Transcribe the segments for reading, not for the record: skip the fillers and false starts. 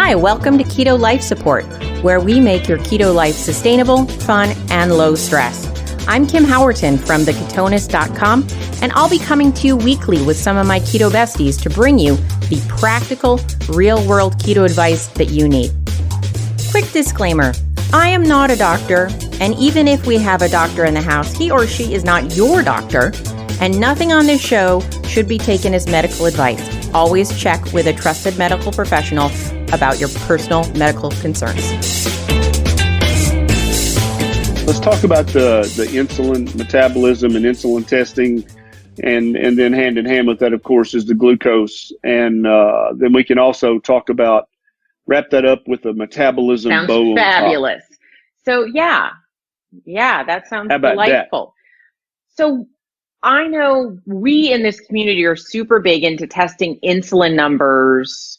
Hi, welcome to Keto Life Support, where we make your keto life sustainable, fun, and low stress. I'm Kim Howerton from theketonist.com, and I'll be coming to you weekly with some of my keto besties to bring you the practical, real-world keto advice that you need. Quick disclaimer, I am not a doctor, and even if we have a doctor in the house, he or she is not your doctor, and nothing on this show should be taken as medical advice. Always check with a trusted medical professional about your personal medical concerns. Let's talk about the insulin metabolism and insulin testing, and then hand in hand with that, of course, is the glucose. And then we can also talk about, wrap that up with a metabolism sounds bow. Fabulous. So yeah, that sounds delightful. That? So I know we in this community are super big into testing insulin numbers,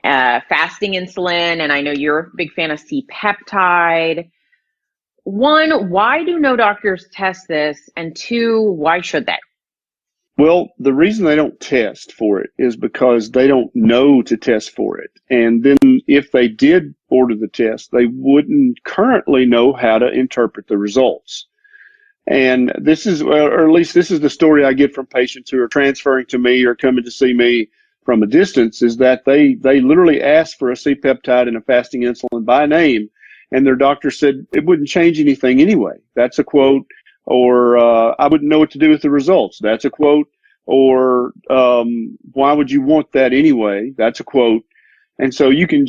fasting insulin, and I know you're a big fan of C-peptide. One, why do no doctors test this? And two, why should they? Well, the reason they don't test for it is because they don't know to test for it. And then if they did order the test, they wouldn't currently know how to interpret the results. And this is, or at least this is the story I get from patients who are transferring to me or coming to see me from a distance, is that they literally asked for a C-peptide and a fasting insulin by name, and their doctor said it wouldn't change anything anyway. That's a quote. Or I wouldn't know what to do with the results. That's a quote. Or why would you want that anyway? That's a quote. And so you can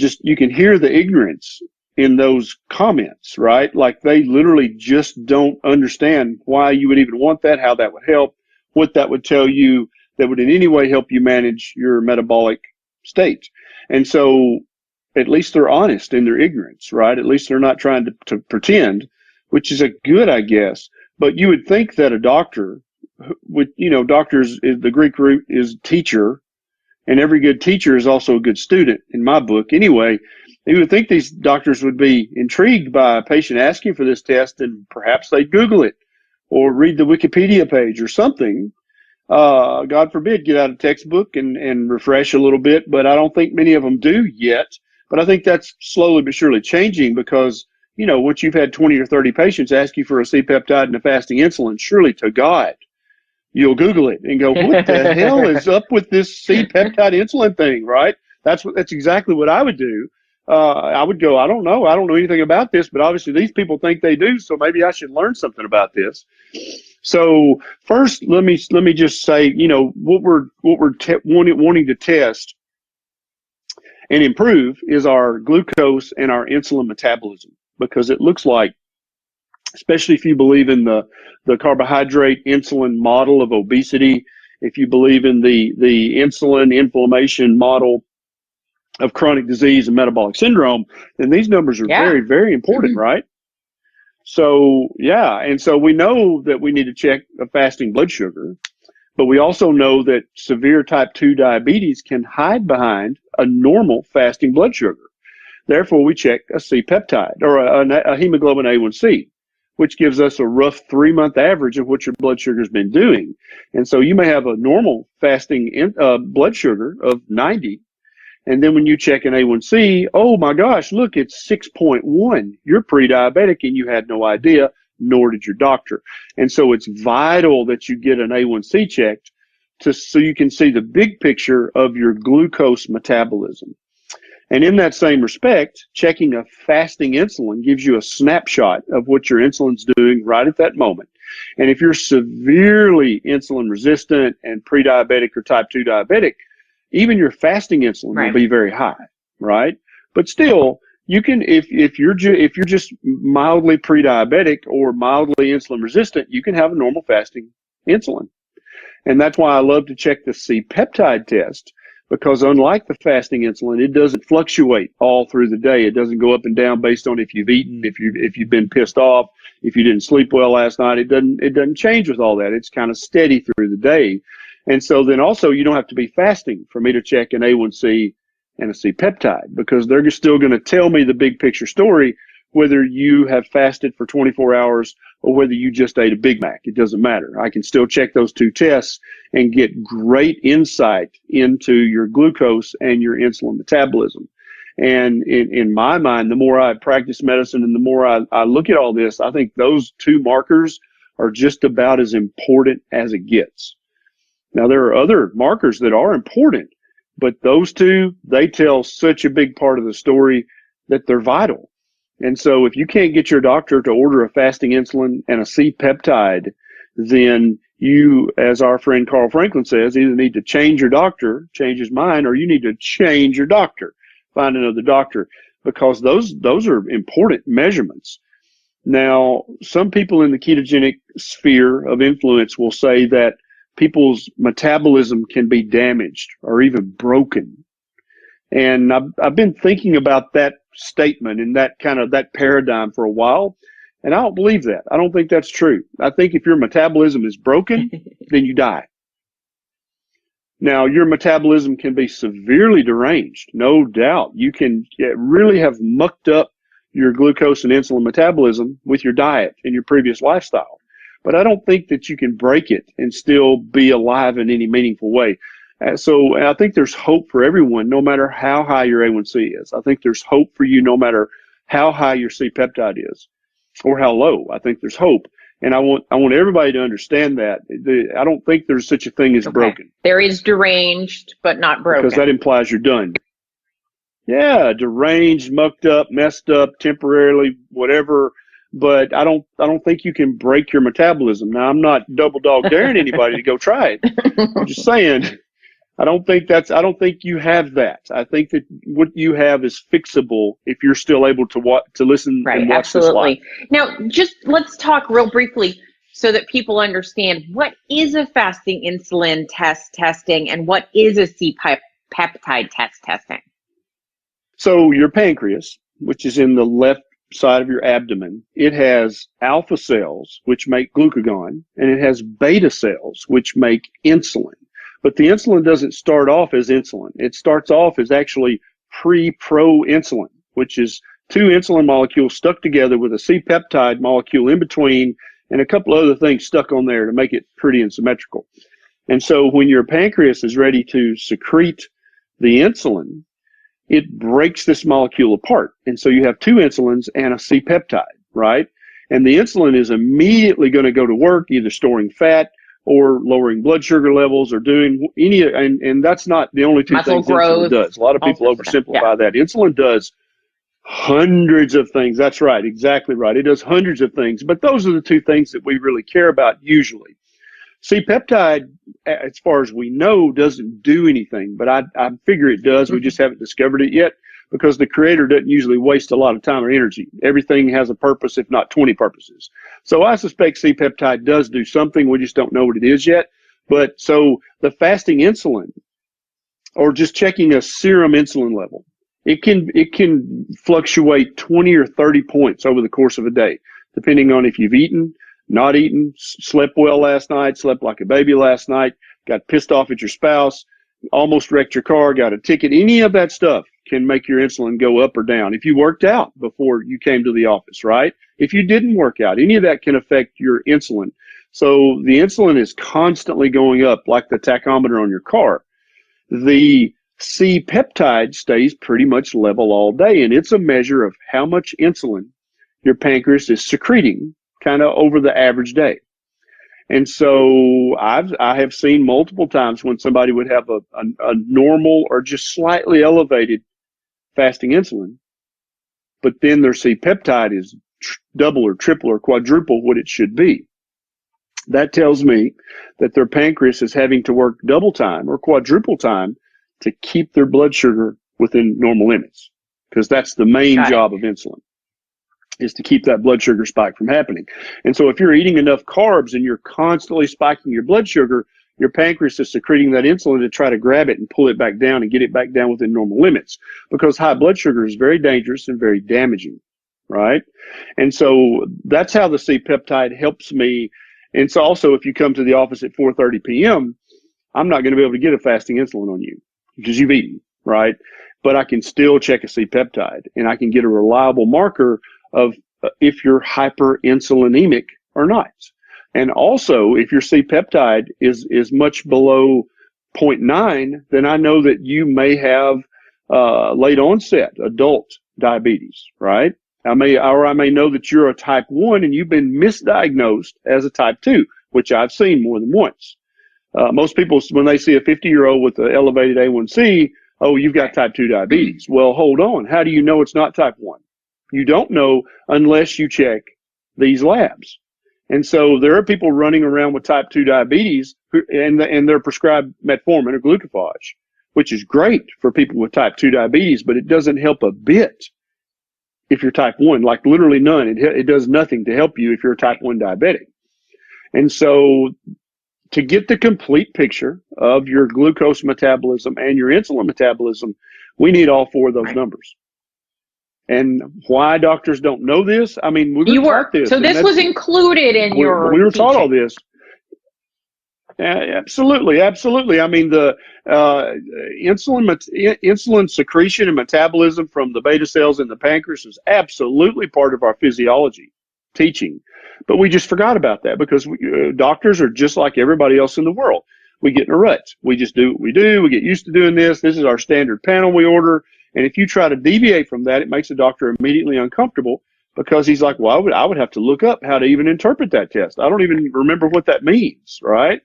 hear the ignorance in those comments, right? Like they literally just don't understand why you would even want that, how that would help, what that would tell you that would in any way help you manage your metabolic state. And so at least they're honest in their ignorance, right? At least they're not trying to pretend, which is a good, I guess. But you would think that a doctor would, doctors, the Greek root is teacher, and every good teacher is also a good student in my book. Anyway, you would think these doctors would be intrigued by a patient asking for this test, and perhaps they'd Google it or read the Wikipedia page or something. God forbid, get out a textbook and refresh a little bit, but I don't think many of them do yet. But I think that's slowly but surely changing because, once you've had 20 or 30 patients ask you for a C-peptide and a fasting insulin, surely to God, you'll Google it and go, what the hell is up with this C-peptide insulin thing, right? That's exactly what I would do. I would go, I don't know anything about this, but obviously these people think they do, so maybe I should learn something about this. So first, let me just say, what we're wanting to test and improve is our glucose and our insulin metabolism, because it looks like, especially if you believe in the carbohydrate insulin model of obesity, if you believe in the insulin inflammation model of chronic disease and metabolic syndrome, then these numbers are very, very important, right? So, and so we know that we need to check a fasting blood sugar, but we also know that severe type 2 diabetes can hide behind a normal fasting blood sugar. Therefore, we check a C-peptide or a hemoglobin A1C, which gives us a rough 3-month average of what your blood sugar has been doing. And so you may have a normal fasting blood sugar of 90. And then when you check an A1C, oh my gosh, look, it's 6.1. You're pre-diabetic and you had no idea, nor did your doctor. And so it's vital that you get an A1C checked so you can see the big picture of your glucose metabolism. And in that same respect, checking a fasting insulin gives you a snapshot of what your insulin's doing right at that moment. And if you're severely insulin resistant and pre-diabetic or type 2 diabetic, even your fasting insulin will be very high, right? But still, you can, if you're just mildly pre-diabetic or mildly insulin resistant, you can have a normal fasting insulin. And that's why I love to check the C-peptide test, because unlike the fasting insulin, it doesn't fluctuate all through the day. It doesn't go up and down based on if you've eaten, if you've been pissed off, if you didn't sleep well last night. It doesn't change with all that. It's kind of steady through the day. And so then also you don't have to be fasting for me to check an A1C and a C-peptide, because they're still going to tell me the big picture story, whether you have fasted for 24 hours or whether you just ate a Big Mac. It doesn't matter. I can still check those two tests and get great insight into your glucose and your insulin metabolism. And in my mind, the more I practice medicine and the more I look at all this, I think those two markers are just about as important as it gets. Now, there are other markers that are important, but those two, they tell such a big part of the story that they're vital. And so if you can't get your doctor to order a fasting insulin and a C-peptide, then you, as our friend Carl Franklin says, either need to change your doctor, change his mind, or you need to change your doctor, find another doctor, because those are important measurements. Now, some people in the ketogenic sphere of influence will say that people's metabolism can be damaged or even broken. And I've been thinking about that statement and that paradigm for a while, and I don't believe that. I don't think that's true. I think if your metabolism is broken, then you die. Now, your metabolism can be severely deranged, no doubt. You can really have mucked up your glucose and insulin metabolism with your diet and your previous lifestyle. But I don't think that you can break it and still be alive in any meaningful way. So I think there's hope for everyone, no matter how high your A1C is. I think there's hope for you no matter how high your C-peptide is or how low. I think there's hope. And I want everybody to understand that. I don't think there's such a thing as broken. There is deranged, but not broken. Because that implies you're done. Yeah, deranged, mucked up, messed up, temporarily, whatever. But I don't think you can break your metabolism. Now, I'm not double dog daring anybody to go try it. I'm just saying, I don't think you have that. I think that what you have is fixable if you're still able to listen and watch absolutely. this live. Now, just let's talk real briefly so that people understand what is a fasting insulin testing and what is a C-peptide testing. So your pancreas, which is in the left side of your abdomen, it has alpha cells, which make glucagon, and it has beta cells, which make insulin. But the insulin doesn't start off as insulin. It starts off as actually pro-insulin, which is two insulin molecules stuck together with a C-peptide molecule in between and a couple other things stuck on there to make it pretty and symmetrical. And so when your pancreas is ready to secrete the insulin, it breaks this molecule apart. And so you have two insulins and a C-peptide, right? And the insulin is immediately going to go to work, either storing fat or lowering blood sugar levels or doing any, and that's not the only two muscle things growth, insulin does. A lot of people oversimplify that. Insulin does hundreds of things. That's right. Exactly right. It does hundreds of things, but those are the two things that we really care about usually. C-peptide, as far as we know, doesn't do anything, but I figure it does. We just haven't discovered it yet because the creator doesn't usually waste a lot of time or energy. Everything has a purpose, if not 20 purposes. So I suspect C-peptide does do something. We just don't know what it is yet. But so the fasting insulin or just checking a serum insulin level, it can fluctuate 20 or 30 points over the course of a day, depending on if you've eaten, not eaten, slept well last night, slept like a baby last night, got pissed off at your spouse, almost wrecked your car, got a ticket. Any of that stuff can make your insulin go up or down. If you worked out before you came to the office, right? If you didn't work out, any of that can affect your insulin. So the insulin is constantly going up like the tachometer on your car. The C-peptide stays pretty much level all day, and it's a measure of how much insulin your pancreas is secreting kind of over the average day. And so I have seen multiple times when somebody would have a normal or just slightly elevated fasting insulin, but then their C-peptide is double or triple or quadruple what it should be. That tells me that their pancreas is having to work double time or quadruple time to keep their blood sugar within normal limits, because that's the main job of insulin, is to keep that blood sugar spike from happening. And so if you're eating enough carbs and you're constantly spiking your blood sugar, your pancreas is secreting that insulin to try to grab it and pull it back down and get it back down within normal limits, because high blood sugar is very dangerous and very damaging, right? And so that's how the C-peptide helps me. And so also if you come to the office at 4:30 p.m., I'm not going to be able to get a fasting insulin on you because you've eaten, right? But I can still check a C-peptide and I can get a reliable marker of if you're hyperinsulinemic or not. And also, if your C-peptide is much below 0.9, then I know that you may have late onset adult diabetes, right? I may know that you're a type 1 and you've been misdiagnosed as a type 2, which I've seen more than once. Most people, when they see a 50-year-old with an elevated A1C, oh, you've got type 2 diabetes. Well, hold on. How do you know it's not type 1? You don't know unless you check these labs. And so there are people running around with type 2 diabetes and they're prescribed metformin or glucophage, which is great for people with type 2 diabetes, but it doesn't help a bit if you're type 1, like literally none. It does nothing to help you if you're a type 1 diabetic. And so to get the complete picture of your glucose metabolism and your insulin metabolism, we need all four of those numbers. And why doctors don't know this? I mean, we were taught this. So this was included in your we were teaching. taught all this. Absolutely, absolutely. I mean, the insulin secretion and metabolism from the beta cells in the pancreas is absolutely part of our physiology teaching. But we just forgot about that because doctors are just like everybody else in the world. We get in a rut. We just do what we do. We get used to doing this. This is our standard panel we order. And if you try to deviate from that, it makes the doctor immediately uncomfortable because he's like, well, I would have to look up how to even interpret that test. I don't even remember what that means, right?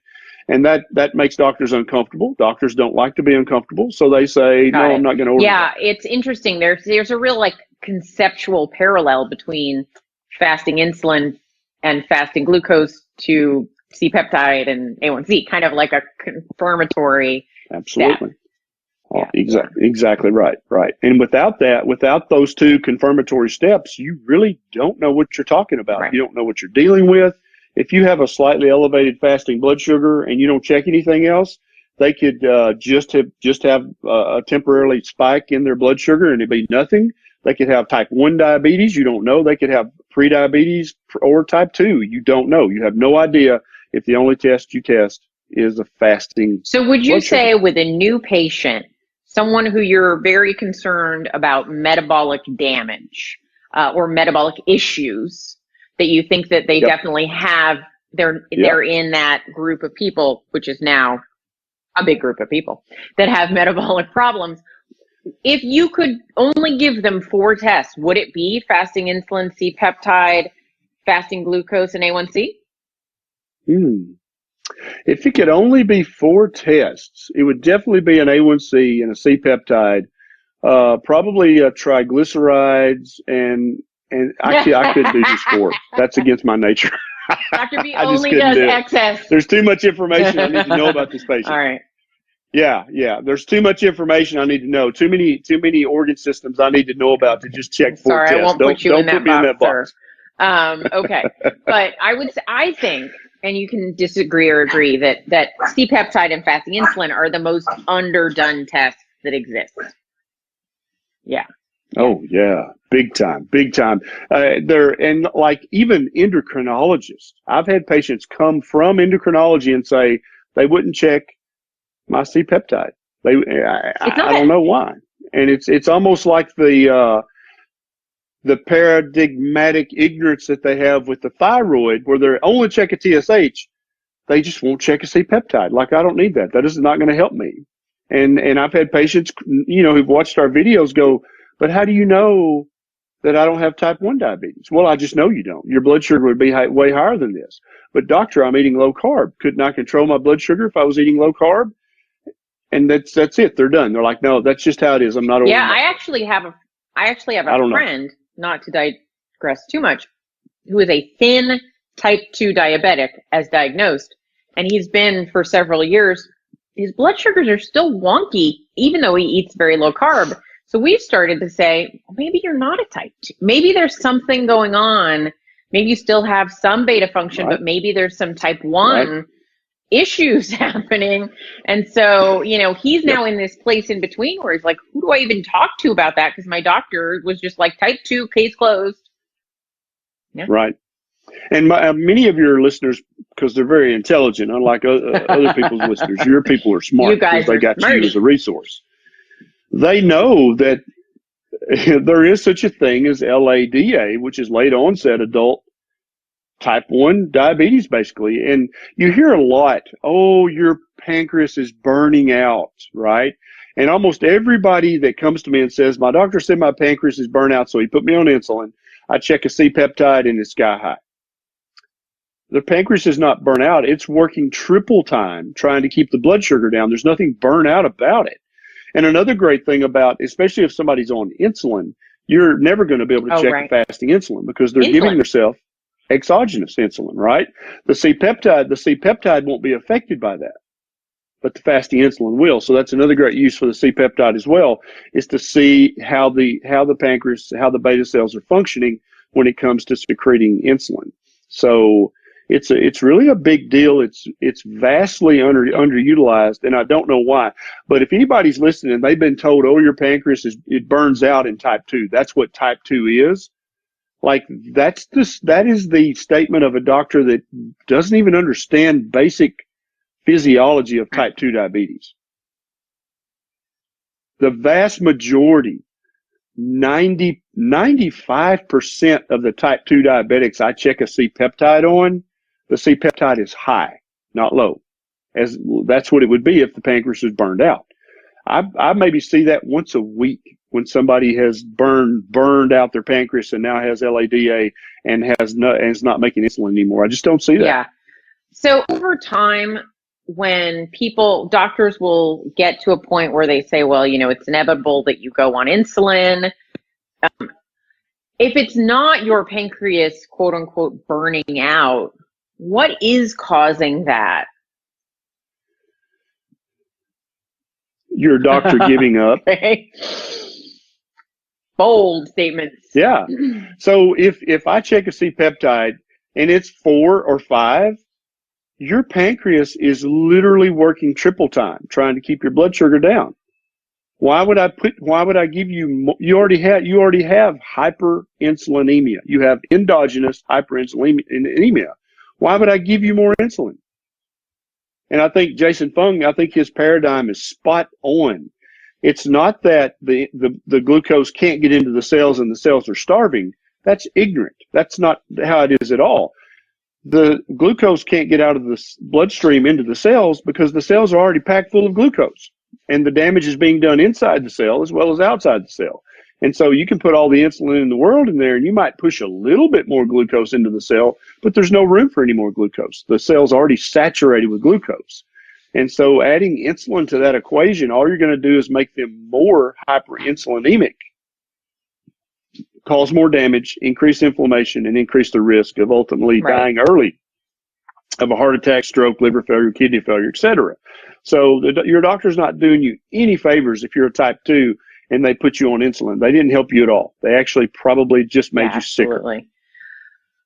And that makes doctors uncomfortable. Doctors don't like to be uncomfortable, so they say, no, I'm not going to order that. It's interesting. There's a real conceptual parallel between fasting insulin and fasting glucose to C-peptide and A1C, kind of like a confirmatory Absolutely. step. Oh, exactly right. And without those two confirmatory steps, you really don't know what you're talking about. Right. You don't know what you're dealing with. If you have a slightly elevated fasting blood sugar and you don't check anything else, they could just have a temporarily spike in their blood sugar and it'd be nothing. They could have type 1 diabetes. You don't know. They could have prediabetes or type 2. You don't know. You have no idea if the only test you test is a fasting. So would you say sugar. with a new patient, someone who you're very concerned about metabolic damage or metabolic issues, that you think that they definitely have, they're in that group of people, which is now a big group of people that have metabolic problems. If you could only give them 4 tests, would it be fasting insulin, C-peptide, fasting glucose, and A1C? If it could only be 4 tests, it would definitely be an A1C and a C-peptide, probably triglycerides, and actually I couldn't do just 4. That's against my nature. Dr. B only does excess. There's too much information I need to know about this patient. All right. Yeah. There's too much information I need to know. Too many organ systems I need to know about to just check 4 tests. Sorry, I won't put you in that box, sir. Okay. But I think, and you can disagree or agree, that C-peptide and fasting insulin are the most underdone tests that exist. Yeah. Oh yeah, big time. And like even endocrinologists, I've had patients come from endocrinology and say they wouldn't check my C-peptide. I don't know why. And it's almost like the paradigmatic ignorance that they have with the thyroid, where they're only check a TSH, they just won't check a C-peptide. Like, I don't need that. That is not going to help me. And I've had patients, who've watched our videos go, but how do you know that I don't have type 1 diabetes? Well, I just know you don't. Your blood sugar would be way higher than this. But doctor, I'm eating low carb. Couldn't I control my blood sugar if I was eating low carb? And that's it. They're done. They're like, no, that's just how it is. I'm not. Yeah, I actually have a friend, not to digress too much, who is a thin type 2 diabetic as diagnosed, and he's been for several years. His blood sugars are still wonky, even though he eats very low carb. So we've started to say, maybe you're not a type 2. Maybe there's something going on. Maybe you still have some beta function, but maybe there's some type 1 issues happening. And so, he's now in this place in between where he's like, who do I even talk to about that? Because my doctor was just like, type 2, case closed. Yeah. Right. And many of your listeners, because they're very intelligent, unlike other people's listeners, your people are smart. You guys they got smart. You as a resource. They know that there is such a thing as LADA, which is late onset adult type 1 diabetes, basically. And you hear a lot, oh, your pancreas is burning out, right? And almost everybody that comes to me and says, my doctor said my pancreas is burnt out, so he put me on insulin. I check a C-peptide and it's sky high. The pancreas is not burnt out. It's working triple time trying to keep the blood sugar down. There's nothing burnt out about it. And another great thing about, especially if somebody's on insulin, you're never going to be able to check the fasting insulin because they're giving themselves exogenous insulin, right? The C-peptide won't be affected by that, but the fasting insulin will. So that's another great use for the C-peptide as well, is to see how the pancreas, how the beta cells are functioning when it comes to secreting insulin. So it's really a big deal. It's vastly underutilized, and I don't know why. But if anybody's listening, they've been told, oh, your pancreas it burns out in type 2. That's what type 2 is. Like that is the statement of a doctor that doesn't even understand basic physiology of type 2 diabetes. The vast majority, 95% of the type 2 diabetics I check a C-peptide on, the C-peptide is high, not low. As that's what it would be if the pancreas was burned out. I maybe see that once a week when somebody has burned out their pancreas and now has LADA and is not making insulin anymore. I just don't see that. Yeah. So over time, when doctors will get to a point where they say, well, it's inevitable that you go on insulin. If it's not your pancreas, quote unquote, burning out, what is causing that? Your doctor giving up. Okay. Bold statements. Yeah. So if I check a C-peptide and it's 4 or 5, your pancreas is literally working triple time trying to keep your blood sugar down. Why would I give you, you already have hyperinsulinemia. You have endogenous hyperinsulinemia. Why would I give you more insulin? And I think Jason Fung, his paradigm is spot on. It's not that the glucose can't get into the cells and the cells are starving. That's ignorant. That's not how it is at all. The glucose can't get out of the bloodstream into the cells because the cells are already packed full of glucose. And the damage is being done inside the cell as well as outside the cell. And so you can put all the insulin in the world in there and you might push a little bit more glucose into the cell, but there's no room for any more glucose. The cell's already saturated with glucose. And so adding insulin to that equation, all you're going to do is make them more hyperinsulinemic, cause more damage, increase inflammation, and increase the risk of ultimately dying early of a heart attack, stroke, liver failure, kidney failure, etc. So your doctor's not doing you any favors if you're a type 2 and they put you on insulin. They didn't help you at all. They actually probably just made you sicker. Absolutely.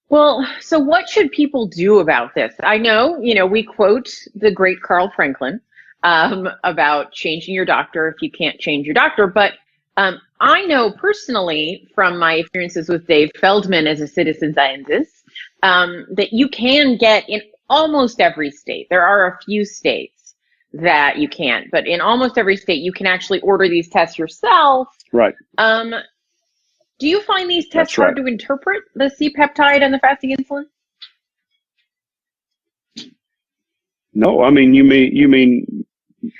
Well, so what should people do about this? I know, we quote the great Carl Franklin about changing your doctor if you can't change your doctor. But I know personally from my experiences with Dave Feldman as a citizen scientist that you can get in almost every state. There are a few states that you can't, but in almost every state you can actually order these tests yourself. Right. Do you find these tests hard to interpret, the C-peptide and the fasting insulin? No, I mean you mean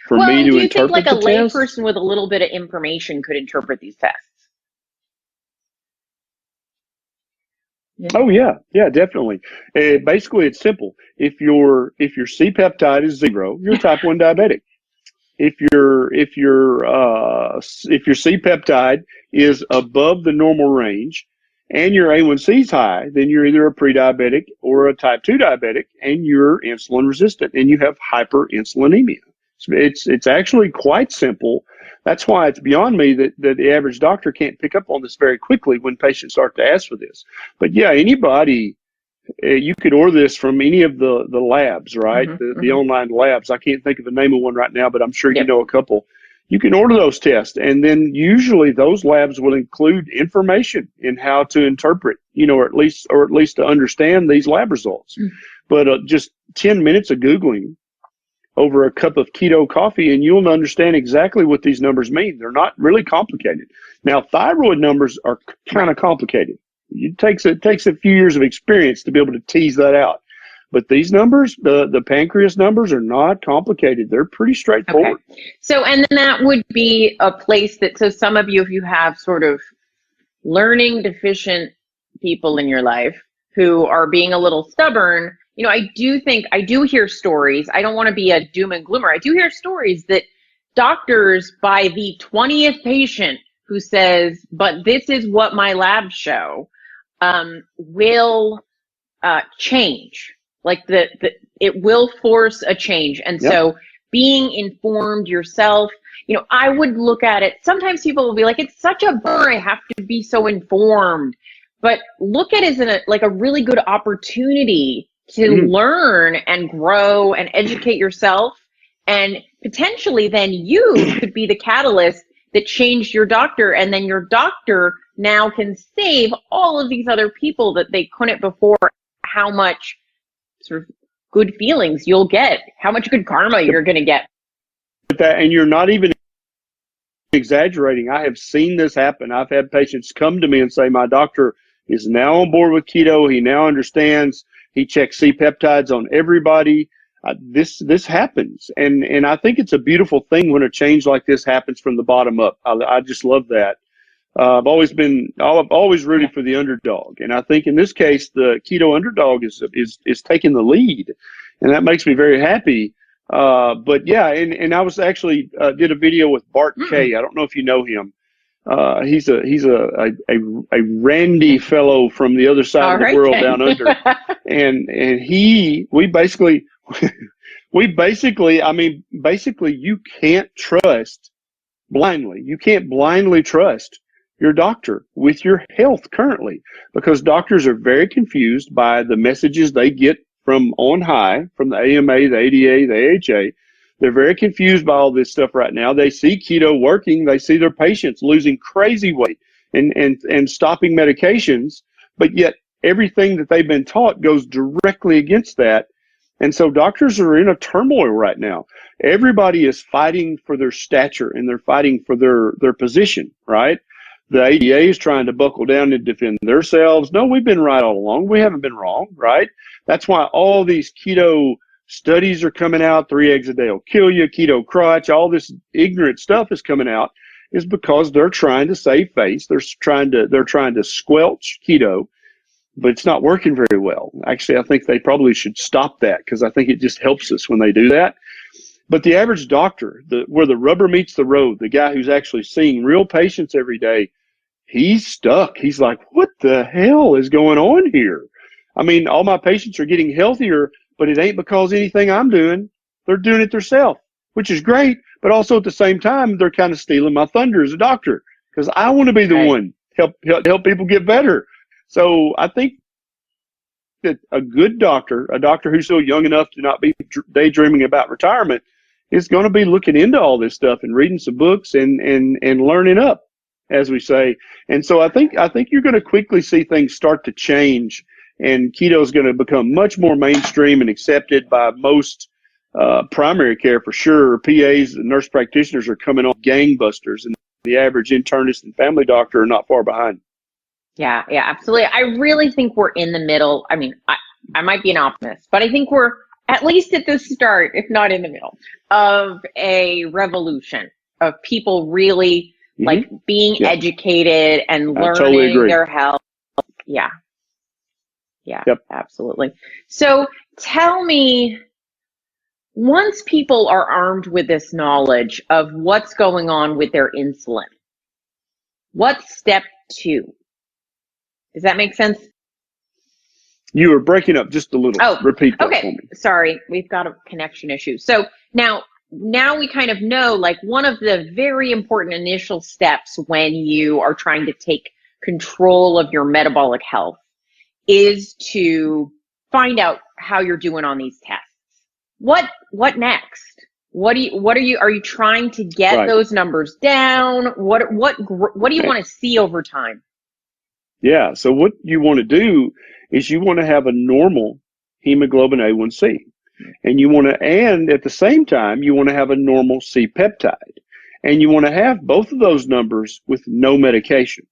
for me to interpret the test? Do you think like a layperson with a little bit of information could interpret these tests? Oh yeah, definitely. Basically, it's simple. If your C-peptide is 0, you're type 1 diabetic. If your C-peptide is above the normal range and your A1C is high, then you're either a pre-diabetic or a type 2 diabetic, and you're insulin resistant and you have hyperinsulinemia. It's actually quite simple. That's why it's beyond me that the average doctor can't pick up on this very quickly when patients start to ask for this. But yeah, anybody, you could order this from any of the labs, right? The online labs. I can't think of the name of one right now, but I'm sure you know a couple. You can order those tests, and then usually those labs will include information in how to interpret, or at least to understand these lab results. But just 10 minutes of Googling over a cup of keto coffee, and you'll understand exactly what these numbers mean. They're not really complicated. Now, thyroid numbers are kind of complicated. It takes a few years of experience to be able to tease that out. But these numbers, the pancreas numbers, are not complicated. They're pretty straightforward. Okay. So, and then that would be a place that, so some of you, if you have sort of learning deficient people in your life who are being a little stubborn, you know, I do hear stories. I don't want to be a doom and gloomer. I do hear stories that doctors, by the 20th patient who says, but this is what my labs show, will change. Like it will force a change. And so being informed yourself, you know, I would look at it. Sometimes people will be like, it's such a bummer, I have to be so informed. But look at it as like a really good opportunity to learn and grow and educate yourself. And potentially then you could be the catalyst that changed your doctor. And then your doctor now can save all of these other people that they couldn't before. How much sort of good feelings you'll get, how much good karma you're going to get. And you're not even exaggerating. I have seen this happen. I've had patients come to me and say, my doctor is now on board with keto. He now understands. He checks C-peptides on everybody. This happens. And I think it's a beautiful thing when a change like this happens from the bottom up. I just love that. I've always rooted for the underdog. And I think in this case, the keto underdog is taking the lead. And that makes me very happy. But yeah, and I was actually, did a video with Bart Kay. I don't know if you know him. He's a randy fellow from the other side of the world down under. And we basically, you can't trust blindly. You can't blindly trust your doctor with your health currently, because doctors are very confused by the messages they get from on high, from the AMA, the ADA, the AHA. They're very confused by all this stuff right now. They see keto working. They see their patients losing crazy weight and stopping medications, but yet everything that they've been taught goes directly against that. And so doctors are in a turmoil right now. Everybody is fighting for their stature and they're fighting for their position, right? The ADA is trying to buckle down and defend themselves. No, we've been right all along. We haven't been wrong, right? That's why all these keto studies are coming out. 3 eggs a day will kill you. Keto crutch, all this ignorant stuff is coming out, is because they're trying to save face. They're trying to squelch keto, but it's not working very well. Actually, I think they probably should stop that, because I think it just helps us when they do that. But the average doctor, where the rubber meets the road, the guy who's actually seeing real patients every day, he's stuck. He's like, what the hell is going on here? I mean, all my patients are getting healthier, but it ain't because anything I'm doing. They're doing it themselves, which is great. But also at the same time, they're kind of stealing my thunder as a doctor, because I want to be the one help people get better. So I think that a good doctor, a doctor who's still young enough to not be daydreaming about retirement, is going to be looking into all this stuff and reading some books and learning up, as we say. And so I think you're going to quickly see things start to change, and keto is going to become much more mainstream and accepted by most primary care for sure. PAs and nurse practitioners are coming on gangbusters, and the average internist and family doctor are not far behind. Yeah, absolutely. I really think we're in the middle. I mean, I might be an optimist, but I think we're at least at the start, if not in the middle, of a revolution of people really like being educated and learning their health. Yeah, absolutely. So tell me, once people are armed with this knowledge of what's going on with their insulin, what's step 2? Does that make sense? You were breaking up just a little. Oh, repeat that for me. Sorry, we've got a connection issue. So now we kind of know, like, one of the very important initial steps when you are trying to take control of your metabolic health is to find out how you're doing on these tests. What next? Are you trying to get those numbers down? What do you want to see over time? Yeah. So what you want to do is you want to have a normal hemoglobin A1C, and at the same time, you want to have a normal C-peptide, and you want to have both of those numbers with no medication,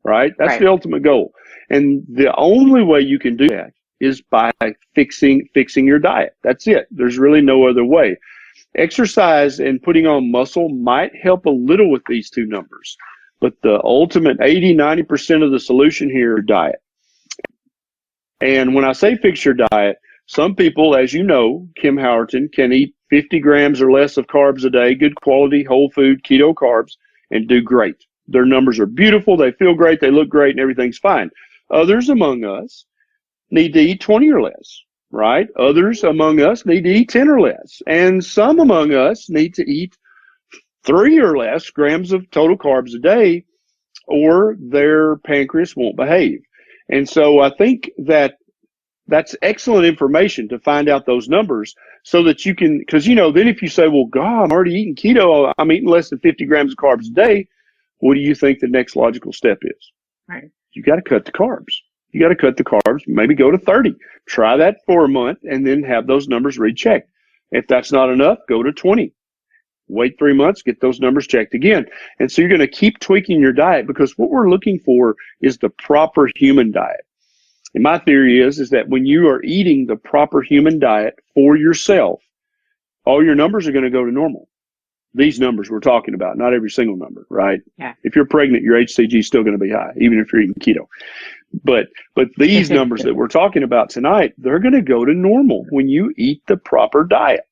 right? That's the ultimate goal. And the only way you can do that is by fixing your diet. That's it. There's really no other way. Exercise and putting on muscle might help a little with these two numbers, but the ultimate 80-90% of the solution here is diet. And when I say fix your diet, some people, as you know, Kim Howerton, can eat 50 grams or less of carbs a day, good quality, whole food, keto carbs, and do great. Their numbers are beautiful, they feel great, they look great, and everything's fine. Others among us need to eat 20 or less, right? Others among us need to eat 10 or less. And some among us need to eat 3 or less grams of total carbs a day, or their pancreas won't behave. And so I think that's excellent information to find out those numbers so that you can, because, then if you say, well, God, I'm already eating keto, I'm eating less than 50 grams of carbs a day, what do you think the next logical step is? Right. You got to cut the carbs. You got to cut the carbs, maybe go to 30. Try that for a month and then have those numbers rechecked. If that's not enough, go to 20. Wait 3 months, get those numbers checked again. And so you're going to keep tweaking your diet, because what we're looking for is the proper human diet. And my theory is that when you are eating the proper human diet for yourself, all your numbers are going to go to normal. These numbers we're talking about, not every single number, right? Yeah. If you're pregnant, your HCG is still going to be high, even if you're eating keto. But these numbers that we're talking about tonight, they're going to go to normal when you eat the proper diet,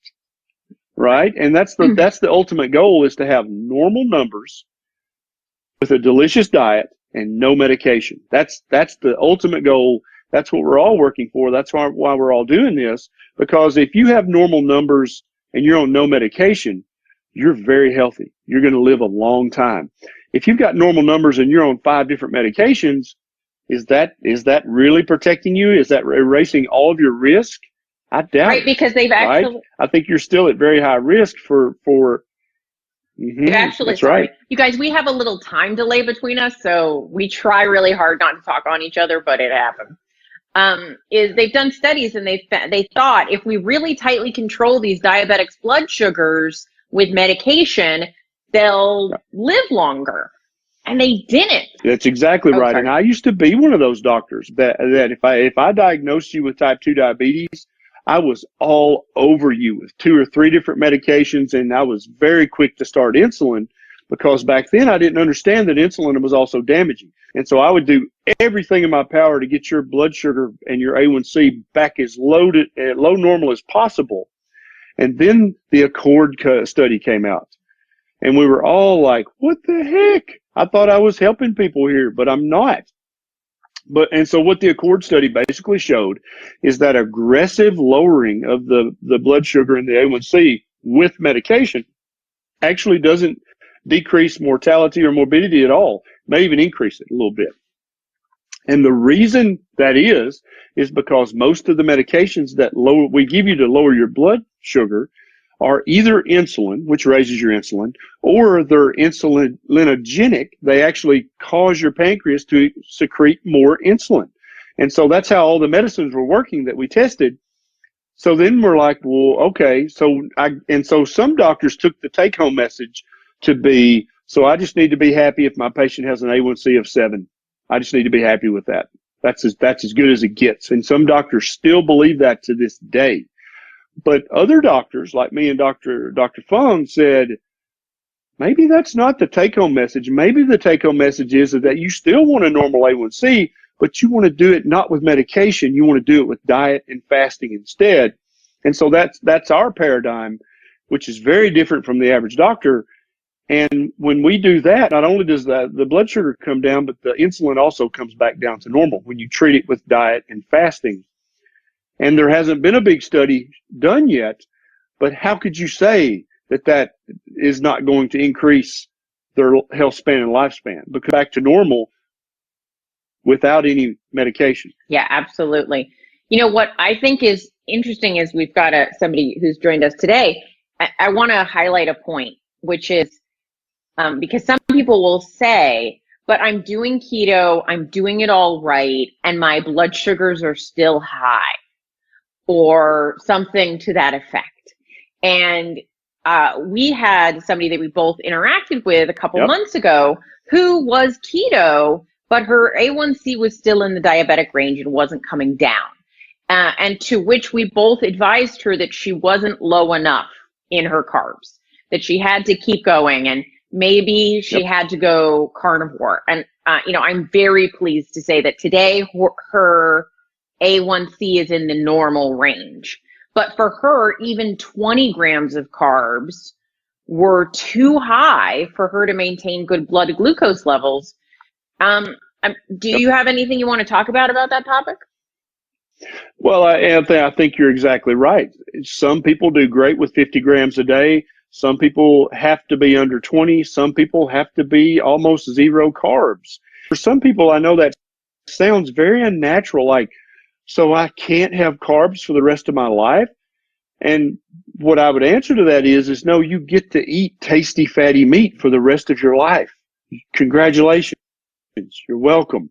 right? And that's the ultimate goal, is to have normal numbers with a delicious diet and no medication. That's the ultimate goal. That's what we're all working for. That's why we're all doing this, because if you have normal numbers and you're on no medication, you're very healthy. You're going to live a long time. If you've got normal numbers and you're on 5 different medications, is that really protecting you? Is that erasing all of your risk? I doubt Right, it. because they've actually, right? I think you're still at very high risk for actually, that's sorry. right. You guys, we have a little time delay between us, so we try really hard not to talk on each other, but it happens. Is they've done studies, and they thought if we really tightly control these diabetics' blood sugars with medication, they'll live longer. And they didn't. That's exactly right. Sorry. And I used to be one of those doctors that if I diagnosed you with type 2 diabetes, I was all over you with 2 or 3 different medications, and I was very quick to start insulin, because back then I didn't understand that insulin was also damaging. And so I would do everything in my power to get your blood sugar and your A1C back as low normal as possible. And then the Accord study came out, and we were all like, what the heck? I thought I was helping people here, but I'm not. And so what the Accord study basically showed is that aggressive lowering of the blood sugar and the A1C with medication actually doesn't decrease mortality or morbidity at all, may even increase it a little bit. And the reason that is because most of the medications that we give you to lower your blood sugar are either insulin, which raises your insulin, or they're insulinogenic. They actually cause your pancreas to secrete more insulin. And so that's how all the medicines were working that we tested. So then we're like, well, okay. So some doctors took the take-home message to be, so I just need to be happy if my patient has an A1C of 7. I just need to be happy with that. That's as good as it gets. And some doctors still believe that to this day. But other doctors, like me and Dr. Fung, said, maybe that's not the take-home message. Maybe the take-home message is that you still want a normal A1C, but you want to do it not with medication. You want to do it with diet and fasting instead. And so that's our paradigm, which is very different from the average doctor. And when we do that, not only does the blood sugar come down, but the insulin also comes back down to normal when you treat it with diet and fasting. And there hasn't been a big study done yet, but how could you say that is not going to increase their health span and lifespan? Because back to normal without any medication. Yeah, absolutely. You know, what I think is interesting is we've got somebody who's joined us today. I want to highlight a point, which is because some people will say, but I'm doing keto, I'm doing it all right, and my blood sugars are still high, or something to that effect. And we had somebody that we both interacted with a couple months ago who was keto, but her A1C was still in the diabetic range and wasn't coming down. and to which we both advised her that she wasn't low enough in her carbs, that she had to keep going, and maybe she had to go carnivore. And, I'm very pleased to say that today her A1C is in the normal range. But for her, even 20 grams of carbs were too high for her to maintain good blood glucose levels. Do you have anything you want to talk about that topic? Well, Anthony, I think you're exactly right. Some people do great with 50 grams a day. Some people have to be under 20. Some people have to be almost zero carbs. For some people, I know that sounds very unnatural, like, so I can't have carbs for the rest of my life? And what I would answer to that is no, you get to eat tasty, fatty meat for the rest of your life. Congratulations. You're welcome.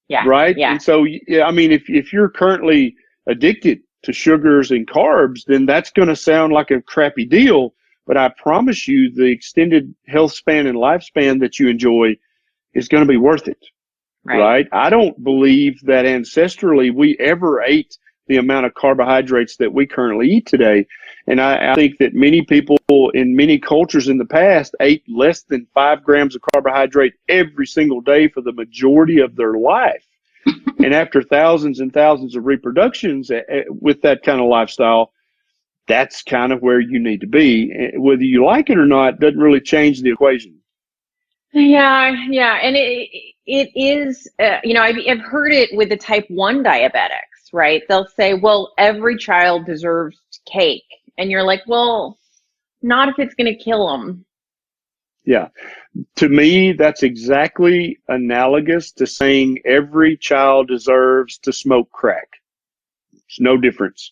Yeah. Right? Yeah. And so, I mean, if you're currently addicted to sugars and carbs, then that's going to sound like a crappy deal. But I promise you, the extended health span and lifespan that you enjoy is going to be worth it. Right? I don't believe that ancestrally we ever ate the amount of carbohydrates that we currently eat today. And I think that many people in many cultures in the past ate less than 5 grams of carbohydrate every single day for the majority of their life. And after thousands and thousands of reproductions with that kind of lifestyle, that's kind of where you need to be. Whether you like it or not doesn't really change the equation. Yeah. And it is, I've heard it with the type 1 diabetics, right? They'll say, well, every child deserves cake. And you're like, well, not if it's going to kill them. Yeah. To me, that's exactly analogous to saying every child deserves to smoke crack. It's no difference.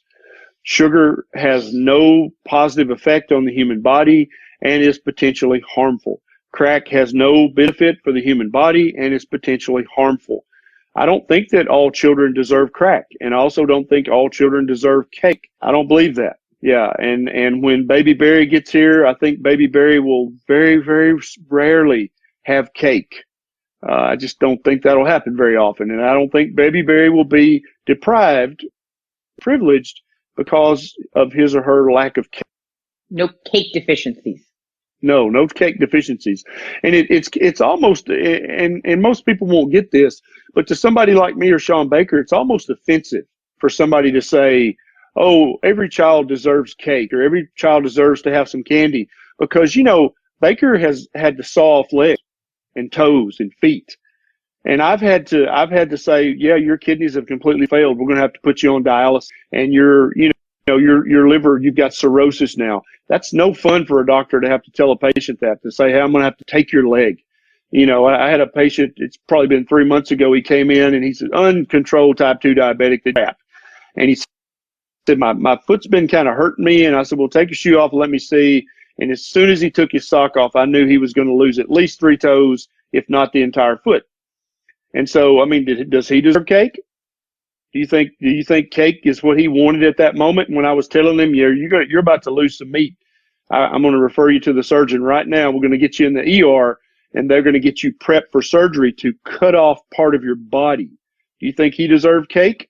Sugar has no positive effect on the human body and is potentially harmful. Crack has no benefit for the human body and is potentially harmful. I don't think that all children deserve crack, and I also don't think all children deserve cake. I don't believe that. Yeah, and when Baby Barry gets here, I think Baby Barry will very, very rarely have cake. I just don't think that'll happen very often, and I don't think Baby Barry will be deprived, privileged, because of his or her lack of cake. No cake deficiencies. No cake deficiencies. And it's almost, and most people won't get this, but to somebody like me or Sean Baker, it's almost offensive for somebody to say, oh, every child deserves cake or every child deserves to have some candy, because, Baker has had to saw off legs and toes and feet. And I've had to say, yeah, your kidneys have completely failed. We're going to have to put you on dialysis, and your liver, you've got cirrhosis now. That's no fun for a doctor to have to tell a patient that, to say, hey, I'm going to have to take your leg. I had a patient, it's probably been 3 months ago, he came in and he's an uncontrolled type 2 diabetic. And he said, my foot's been kind of hurting me. And I said, well, take your shoe off and let me see. And as soon as he took his sock off, I knew he was going to lose at least 3 toes, if not the entire foot. And so, I mean, does he deserve cake? Do you think cake is what he wanted at that moment? When I was telling him, you're about to lose some meat, I'm going to refer you to the surgeon right now. We're going to get you in the ER, and they're going to get you prepped for surgery to cut off part of your body. Do you think he deserved cake?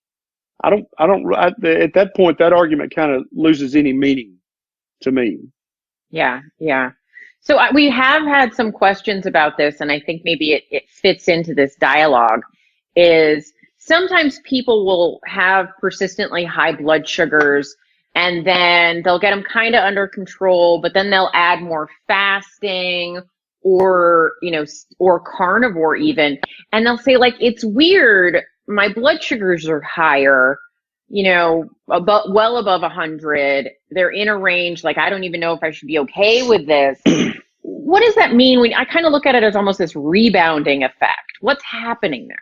At that point, that argument kind of loses any meaning to me. Yeah. So we have had some questions about this, and I think maybe it fits into this dialogue, is sometimes people will have persistently high blood sugars, and then they'll get them kind of under control, but then they'll add more fasting or carnivore even. And they'll say, like, it's weird, my blood sugars are higher, well above 100. They're in a range, like, I don't even know if I should be okay with this. What does that mean? I kind of look at it as almost this rebounding effect. What's happening there?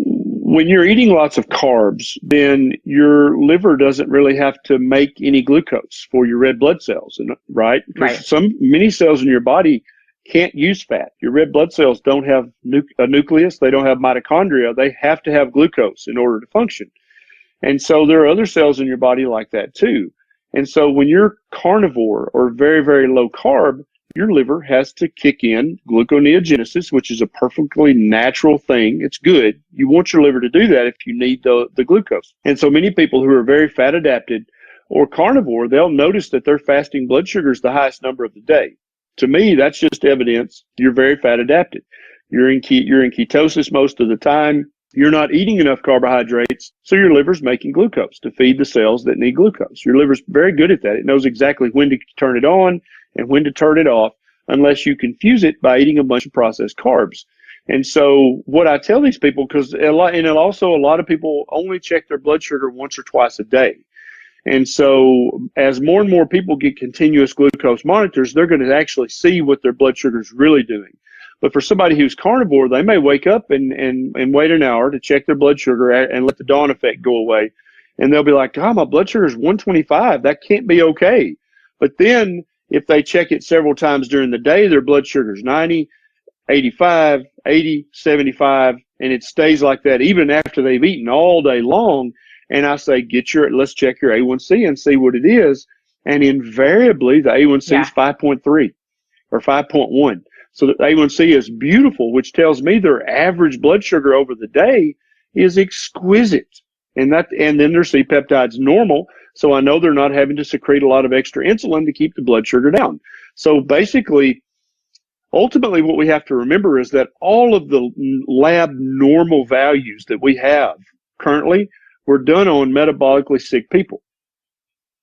When you're eating lots of carbs, then your liver doesn't really have to make any glucose for your red blood cells, right? Because many cells in your body can't use fat. Your red blood cells don't have a nucleus. They don't have mitochondria. They have to have glucose in order to function. And so there are other cells in your body like that too. And so when you're carnivore or very, very low carb, your liver has to kick in gluconeogenesis, which is a perfectly natural thing. It's good. You want your liver to do that if you need the glucose. And so many people who are very fat adapted or carnivore, they'll notice that their fasting blood sugar is the highest number of the day. To me, that's just evidence you're very fat adapted. You're in ketosis most of the time. You're not eating enough carbohydrates, so your liver's making glucose to feed the cells that need glucose. Your liver's very good at that. It knows exactly when to turn it on and when to turn it off, unless you confuse it by eating a bunch of processed carbs. And so what I tell these people, because a lot of people only check their blood sugar once or twice a day. And so as more and more people get continuous glucose monitors, they're going to actually see what their blood sugar is really doing. But for somebody who's carnivore, they may wake up and wait an hour to check their blood sugar and let the dawn effect go away. And they'll be like, God, my blood sugar is 125. That can't be okay. But then if they check it several times during the day, their blood sugar is 90, 85, 80, 75, and it stays like that even after they've eaten all day long. And I say, let's check your A1C and see what it is. And invariably, the A1C is 5.3 or 5.1. So the A1C is beautiful, which tells me their average blood sugar over the day is exquisite. And then their C-peptide's normal. So I know they're not having to secrete a lot of extra insulin to keep the blood sugar down. So basically, ultimately, what we have to remember is that all of the lab normal values that we have currently were done on metabolically sick people,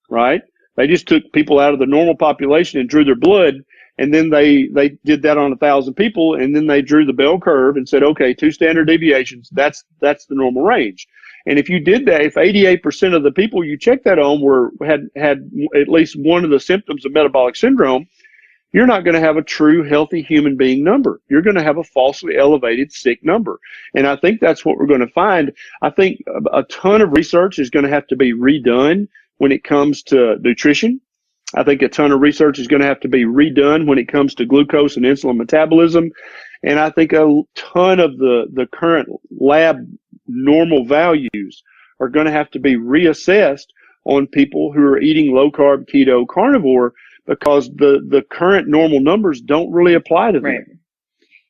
right? They just took people out of the normal population and drew their blood, and then they did that on 1,000 people, and then they drew the bell curve and said, okay, 2 standard deviations, that's the normal range. And if you did that, if 88% of the people you checked that on had at least one of the symptoms of metabolic syndrome, you're not going to have a true healthy human being number. You're going to have a falsely elevated sick number. And I think that's what we're going to find. I think a ton of research is going to have to be redone when it comes to nutrition. I think a ton of research is going to have to be redone when it comes to glucose and insulin metabolism. And I think a ton of the current lab normal values are going to have to be reassessed on people who are eating low carb, keto, carnivore, because the current normal numbers don't really apply to them. Right.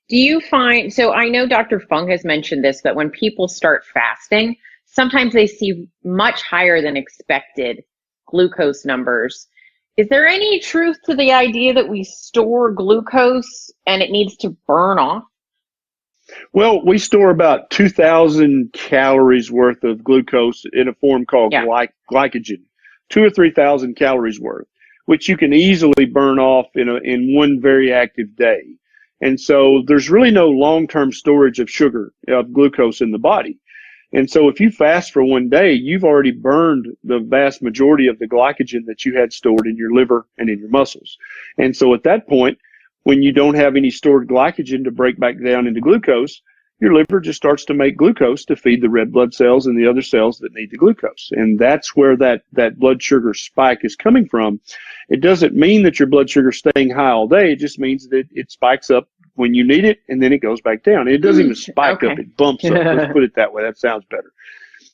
Do you find, so I know Dr. Fung has mentioned this, that when people start fasting, sometimes they see much higher than expected glucose numbers. Is there any truth to the idea that we store glucose and it needs to burn off? Well, we store about 2,000 calories worth of glucose in a form called glycogen, 2,000 or 3,000 calories worth, which you can easily burn off in one very active day. And so there's really no long-term storage of glucose in the body. And so if you fast for one day, you've already burned the vast majority of the glycogen that you had stored in your liver and in your muscles. And so at that point, when you don't have any stored glycogen to break back down into glucose, your liver just starts to make glucose to feed the red blood cells and the other cells that need the glucose. And that's where that blood sugar spike is coming from. It doesn't mean that your blood sugar is staying high all day. It just means that it spikes up when you need it, and then it goes back down. It doesn't even spike up. It bumps up. Let's put it that way. That sounds better.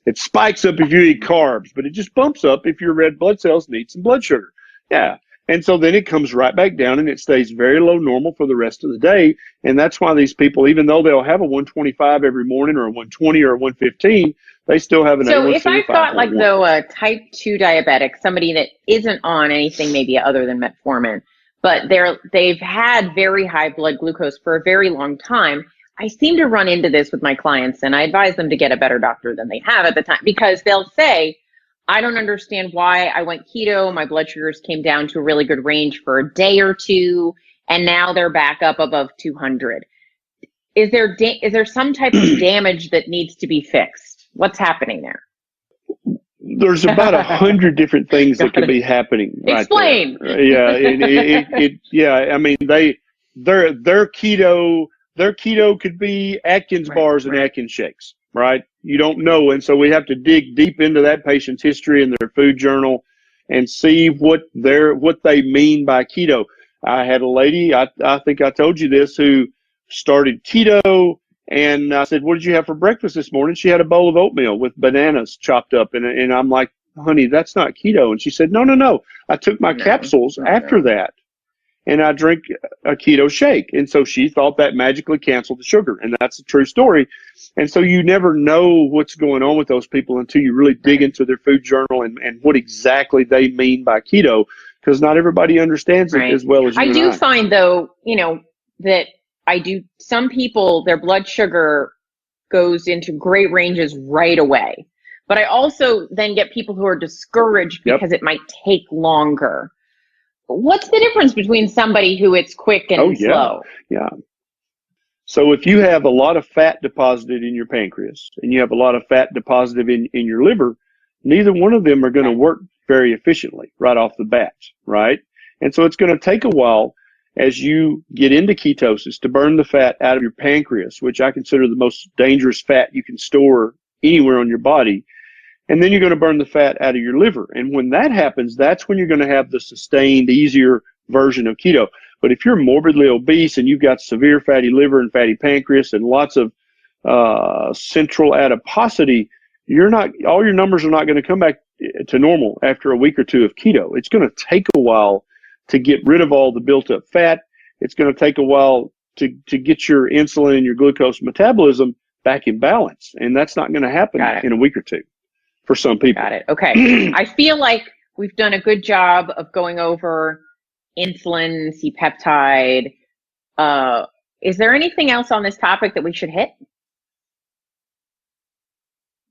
It spikes up if you eat carbs, but it just bumps up if your red blood cells need some blood sugar. Yeah. And so then it comes right back down, and it stays very low normal for the rest of the day. And that's why these people, even though they'll have a 125 every morning or a 120 or a 115, they still have an A1C. So if I've got, like, though, a type 2 diabetic, somebody that isn't on anything maybe other than metformin, but they've had very high blood glucose for a very long time, I seem to run into this with my clients, and I advise them to get a better doctor than they have at the time, because they'll say, I don't understand why I went keto, my blood sugars came down to a really good range for a day or two, and now they're back up above 200. Is there some type of damage that needs to be fixed? What's happening there? There's about 100 different things that could be happening. Explain. Right there. Yeah, I mean, their keto could be Atkins bars and Atkins shakes, right? You don't know, and so we have to dig deep into that patient's history and their food journal and see what they mean by keto. I had a lady, I think I told you this, who started keto. And I said, what did you have for breakfast this morning? She had a bowl of oatmeal with bananas chopped up. And I'm like, honey, that's not keto. And she said, no. I took my capsules after that. and I drink a keto shake. And so she thought that magically canceled the sugar. And that's a true story. And so you never know what's going on with those people until you really dig into their food journal and what exactly they mean by keto, because not everybody understands it as well as you. I do find, though, that some people, their blood sugar goes into great ranges right away. But I also then get people who are discouraged because it might take longer. What's the difference between somebody who it's quick and slow? Yeah. So if you have a lot of fat deposited in your pancreas and you have a lot of fat deposited in your liver, neither one of them are going to work very efficiently right off the bat, right? And so it's going to take a while as you get into ketosis to burn the fat out of your pancreas, which I consider the most dangerous fat you can store anywhere on your body. And then you're going to burn the fat out of your liver. And when that happens, that's when you're going to have the sustained, easier version of keto. But if you're morbidly obese and you've got severe fatty liver and fatty pancreas and lots of central adiposity, all your numbers are not going to come back to normal after a week or two of keto. It's going to take a while to get rid of all the built up fat. It's going to take a while to get your insulin and your glucose metabolism back in balance. And that's not going to happen in a week or two for some people. Got it. Okay. I feel like we've done a good job of going over insulin, C-peptide. Is there anything else on this topic that we should hit?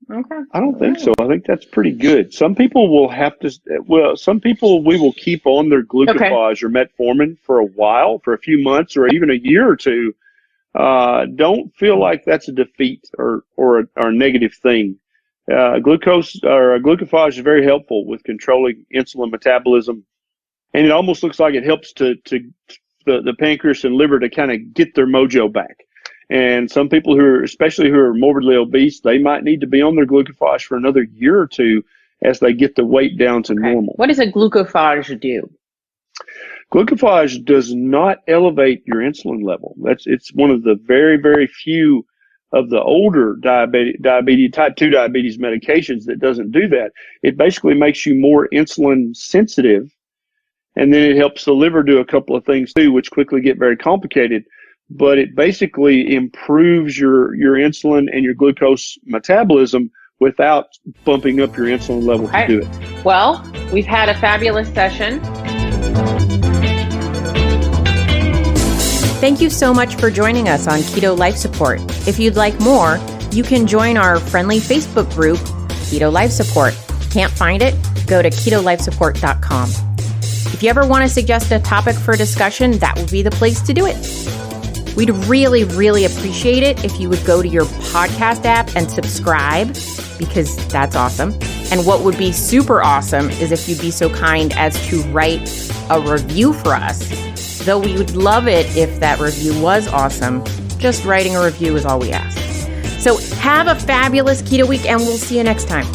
Okay. I don't think so. I think that's pretty good. Some people will have to, we will keep on their glucophage or metformin for a while, for a few months or even a year or two. Don't feel like that's a defeat or a negative thing. Glucophage is very helpful with controlling insulin metabolism. And it almost looks like it helps to the pancreas and liver to kind of get their mojo back. And some people especially who are morbidly obese, they might need to be on their glucophage for another year or two as they get the weight down to normal. What does a glucophage do? Glucophage does not elevate your insulin level. It's one of the very, very few of the older diabetes, type 2 diabetes medications that doesn't do that. It basically makes you more insulin sensitive. And then it helps the liver do a couple of things too, which quickly get very complicated. But it basically improves your insulin and your glucose metabolism without bumping up your insulin level to do it. Well, we've had a fabulous session. Thank you so much for joining us on Keto Life Support. If you'd like more, you can join our friendly Facebook group, Keto Life Support. Can't find it? Go to ketolifesupport.com. If you ever want to suggest a topic for discussion, that would be the place to do it. We'd really, really appreciate it if you would go to your podcast app and subscribe, because that's awesome. And what would be super awesome is if you'd be so kind as to write a review for us. Though we would love it if that review was awesome, just writing a review is all we ask. So have a fabulous keto week, and we'll see you next time.